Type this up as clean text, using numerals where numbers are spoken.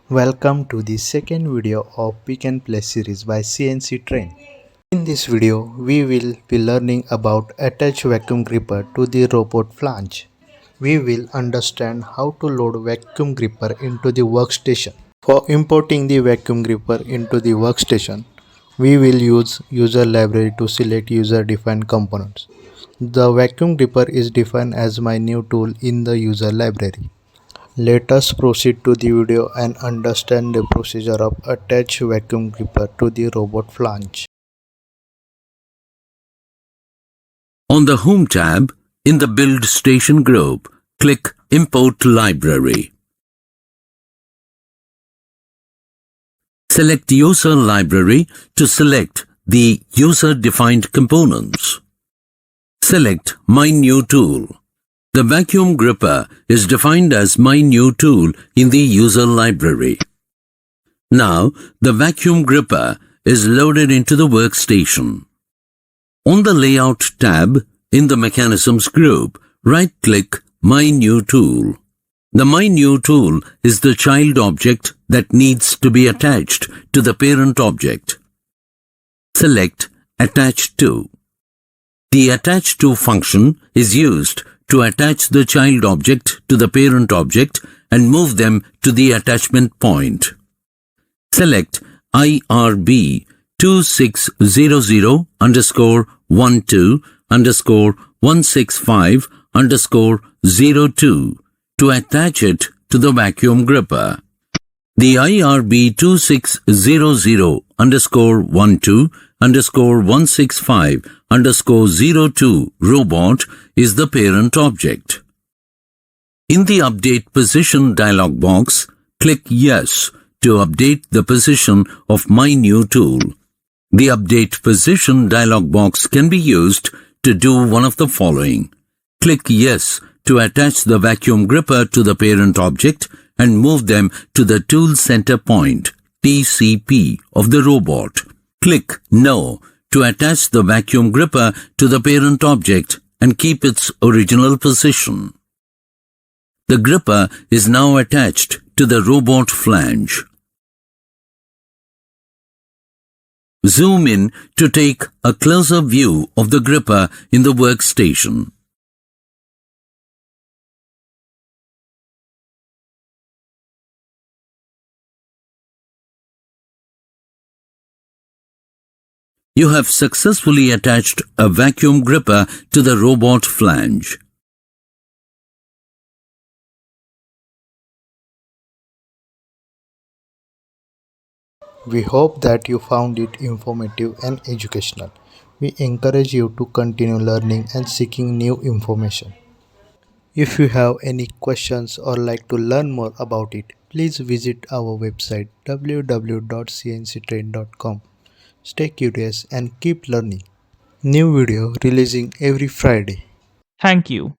Welcome to the second video of Pick and Play series by CNC Train. In this video, we will be learning about attach vacuum gripper to the Robot Flange. We will understand how to load vacuum gripper into the workstation. For importing the vacuum gripper into the workstation, we will use user library to select user-defined components. The vacuum gripper is defined as my new tool in the user library. Let us proceed to the video and understand the procedure of attach vacuum gripper to the Robot Flange. On the Home tab, in the Build Station group, click Import Library. Select User Library to select the user-defined components. Select My New Tool. The vacuum gripper is defined as My New Tool in the user library. Now, the vacuum gripper is loaded into the workstation. On the Layout tab, in the Mechanisms group, right-click My New Tool. The My New Tool is the child object that needs to be attached to the parent object. Select Attach To. The Attach To function is used to attach the child object to the parent object and move them to the attachment point. Select IRB 2600_12_165_02 to attach it to the vacuum gripper. The IRB 2600_12_165_02 robot is the parent object. In the Update Position dialog box, click Yes to update the position of My New Tool. The Update Position dialog box can be used to do one of the following. Click Yes to attach the vacuum gripper to the parent object and move them to the Tool Center Point, TCP, of the robot. Click No to attach the vacuum gripper to the parent object and keep its original position. The gripper is now attached to the Robot Flange. Zoom in to take a closer view of the gripper in the workstation. You have successfully attached a vacuum gripper to the Robot Flange. We hope that you found it informative and educational. We encourage you to continue learning and seeking new information. If you have any questions or like to learn more about it, please visit our website www.cnctrain.com. Stay curious and keep learning. New video releasing every Friday. Thank you.